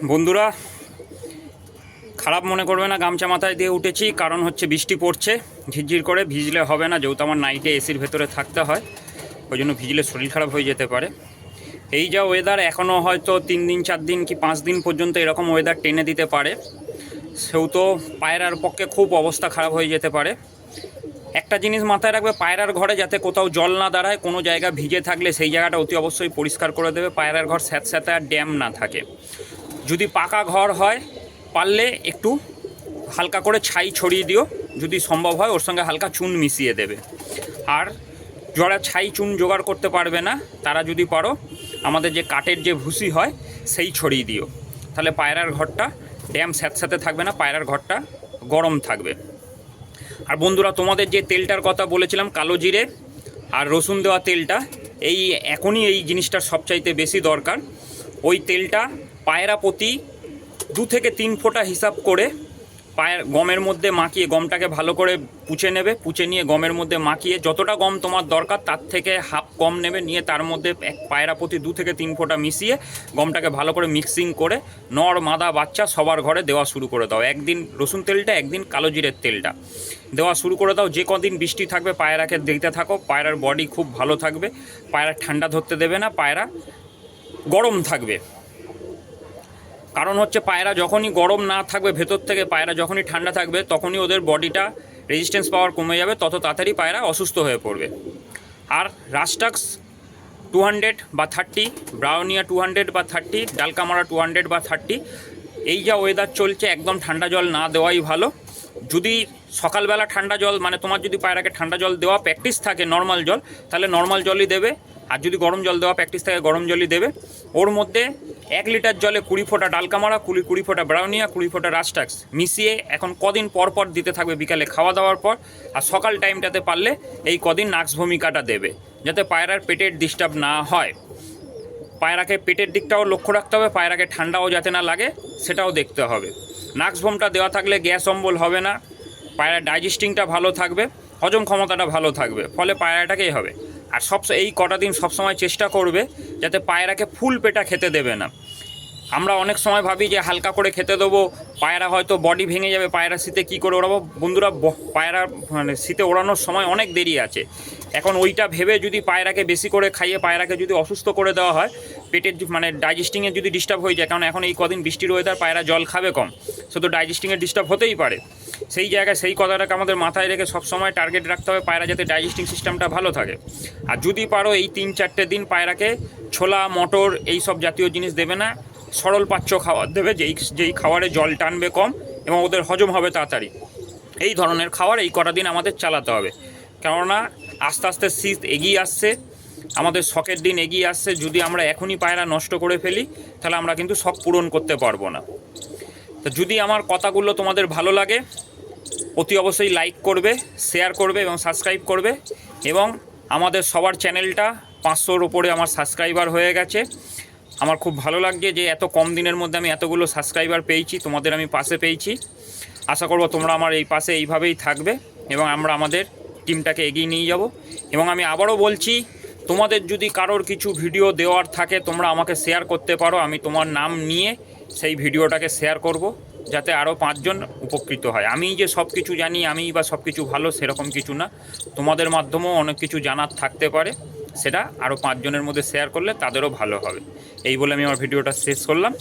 বন্ধুরা, খারাপ মনে করবে না, গামছা মাথায় দিয়ে উঠেছি, কারণ হচ্ছে বৃষ্টি পড়ছে। ঝিরঝির করে ভিজলে হবে না, যেহেতু আমার নাইটে এসির ভেতরে থাকতে হয়, ওই জন্য ভিজলে শরীর খারাপ হয়ে যেতে পারে। এই যা ওয়েদার, এখনও হয়তো 3 দিন 4 দিন কি 5 দিন পর্যন্ত এরকম ওয়েদার টেনে দিতে পারে। সেহেতু পায়রার পক্ষে খুব অবস্থা খারাপ হয়ে যেতে পারে। একটা জিনিস মাথায় রাখবে, পায়রার ঘরে যাতে কোথাও জল না দাঁড়ায়, কোনো জায়গা ভিজে থাকলে সেই জায়গাটা অতি অবশ্যই পরিষ্কার করে দেবে। পায়রার ঘর স্যাঁতস্যাঁতে আর ড্যাম না থাকে। যদি পাকা ঘর হয়, পারলে একটু হালকা করে ছাই ছড়িয়ে দিও, যদি সম্ভব হয় ওর সঙ্গে হালকা চুন মিশিয়ে দেবে। আর যারা ছাই চুন জোগাড় করতে পারবে না, তারা যদি পারো আমাদের যে কাঠের যে ভুসি হয় সেই ছড়িয়ে দিও, তাহলে পায়রার ঘরটা ড্যাম স্যাঁতস্যাঁতে থাকবে না, পায়রার ঘরটা গরম থাকবে। আর বন্ধুরা, তোমাদের যে তেলটার কথা বলেছিলাম, কালো জিরে আর রসুন দেওয়া তেলটা, এখনই এই জিনিসটার সবচাইতে বেশি দরকার। ওই তেলটা পায়রা প্রতি 2 থেকে 3 ফোঁটা হিসাব করে গমের মধ্যে মাখিয়ে, গমটাকে ভালো করে পুঁছে নেবে, পুঁছে নিয়ে গমের মধ্যে মাখিয়ে, যতটা গম তোমার দরকার তার থেকে হাফ কম নেবে, নিয়ে তার মধ্যে পায়রা প্রতি 2 থেকে 3 ফোঁটা মিশিয়ে গমটাকে ভালো করে মিক্সিং করে নর মাদা বাচ্চা সবার ঘরে দেওয়া শুরু করে দাও। একদিন রসুন তেলটা, একদিন কালো জিরের তেলটা দেওয়া শুরু করে দাও। যে কদিন বৃষ্টি থাকবে পায়রাকে দিতে থাকো, পায়রার বডি খুব ভালো থাকবে, পায়রা ঠান্ডা ধরতে দেবে না, পায়রা গরম থাকবে। কারণ হচ্ছে পায়রা যখনই গরম না থাকবে ভেতর থেকে, পায়রা যখনই ঠান্ডা থাকবে, তখনই ওদের বডিটা রেজিস্ট্যান্স পাওয়ার কমে যাবে, তত তাড়াতাড়ি পায়রা অসুস্থ হয়ে পড়বে। আর রাস্টাক্স 200 বা 30, ব্রাউনিয়া 200 বা 30, ডালকামারা 200 বা 30, এই যা ওয়েদার চলছে একদম ঠান্ডা জল না দেওয়াই ভালো। যদি সকালবেলা ঠান্ডা জল, মানে তোমার যদি পায়রাকে ঠান্ডা জল দেওয়া প্র্যাকটিস থাকে, নর্মাল জল, তাহলে নর্মাল জলই দেবে। আর যদি গরম জল দেওয়া প্র্যাকটিস থাকে, গরম জলই দেবে। ওর মধ্যে 1 লিটার জলে 20 ফোঁটা ডালকামারা, 20 ফোঁটা ব্রাউনিয়া, 20 ফোঁটা রাস্টাক্স মিশিয়ে এখন কদিন পর পর দিতে থাকবে, বিকালে খাওয়া দাওয়ার পর। আর সকাল টাইমটাতে পারলে এই কদিন নাক্স ভূমিকাটা দেবে, যাতে পায়রার পেটের ডিস্টার্ব না হয়। পায়রাকে পেটের দিকটাও লক্ষ্য রাখতে হবে, পায়রাকে ঠান্ডাও যাতে না লাগে সেটাও দেখতে হবে। নাক্স ভোমটা দেওয়া থাকলে গ্যাস অম্বল হবে না, পায়রার ডাইজেস্টিংটা ভালো থাকবে, হজম ক্ষমতাটা ভালো থাকবে, ফলে পায়রাটাকেই হবে। আর এই কটা দিন সবসময় চেষ্টা করবে যাতে পায়রাকে ফুল পেটা খেতে দেবে না। আমরা অনেক সময় ভাবি যে হালকা করে খেতে দেবো, পায়রা হয়তো বডি ভেঙে যাবে, পায়রা শীতে কী করে ওড়াবো। বন্ধুরা, পায়রা শীতে ওড়ানোর সময় অনেক দেরি আছে। এখন ওইটা ভেবে যদি পায়রাকে বেশি করে খাইয়ে পায়রাকে যদি অসুস্থ করে দেওয়া হয়, পেটের ডাইজেস্টিংয়ের যদি ডিস্টার্ব হয়ে যায়, কারণ এখন এই কদিন বৃষ্টির ওয়েদার, পায়রা জল খাবে কম, শুধু ডাইজেস্টিংয়ের ডিস্টার্ব হতেই পারে। সেই জায়গায় সেই কথাটাকে আমাদের মাথায় রেখে সবসময় টার্গেট রাখতে হবে পায়রা যাতে ডাইজেস্টিং সিস্টেমটা ভালো থাকে। আর যদি পারো এই 3-4 দিন পায়রাকে ছোলা, মটর এই সব জাতীয় জিনিস দেবে না, সরল পাচ্য খাবার দেবে, যেই খাবারে জল টানবে কম এবং ওদের হজম হবে তাড়াতাড়ি। এই ধরনের খাবার এই কটা দিন আমাদের চালাতে হবে, কেননা আস্তে আস্তে শীত এগিয়ে আসছে, আমাদের শখের দিন এগিয়ে আসছে। যদি আমরা এখনই পায়রা নষ্ট করে ফেলি, তাহলে আমরা কিন্তু শখ পূরণ করতে পারবো না। তো যদি আমার কথাগুলো তোমাদের ভালো লাগে, অতি অবশ্যই লাইক করবে, শেয়ার করবে এবং সাবস্ক্রাইব করবে। এবং আমাদের সবার চ্যানেলটা 500-র ওপরে আমার সাবস্ক্রাইবার হয়ে গেছে। আমার খুব ভালো লাগছে যে এত কম দিনের মধ্যে আমি এতগুলো সাবস্ক্রাইবার পেয়েছি, তোমাদের আমি পাশে পেয়েছি। আশা করব তোমরা আমার এই পাশে এইভাবেই থাকবে এবং আমরা আমাদের টিমটাকে এগিয়ে নিয়ে যাব। এবং আমি আবারও বলছি, তোমাদের যদি কারোর কিছু ভিডিও দেওয়ার থাকে, তোমরা আমাকে শেয়ার করতে পারো, আমি তোমার নাম নিয়ে সেই ভিডিওটাকে শেয়ার করব, যাতে আরও 5 জন উপকৃত হয়। আমি যে সব কিছু জানি, আমি বা সব কিছু ভালো, সেরকম কিছু না। তোমাদের মাধ্যমেও অনেক কিছু জানার থাকতে পারে, সেটা আরও 5 জনের মধ্যে শেয়ার করলে তাদেরও ভালো হবে। এই বলে আমি আমার ভিডিওটা শেষ করলাম।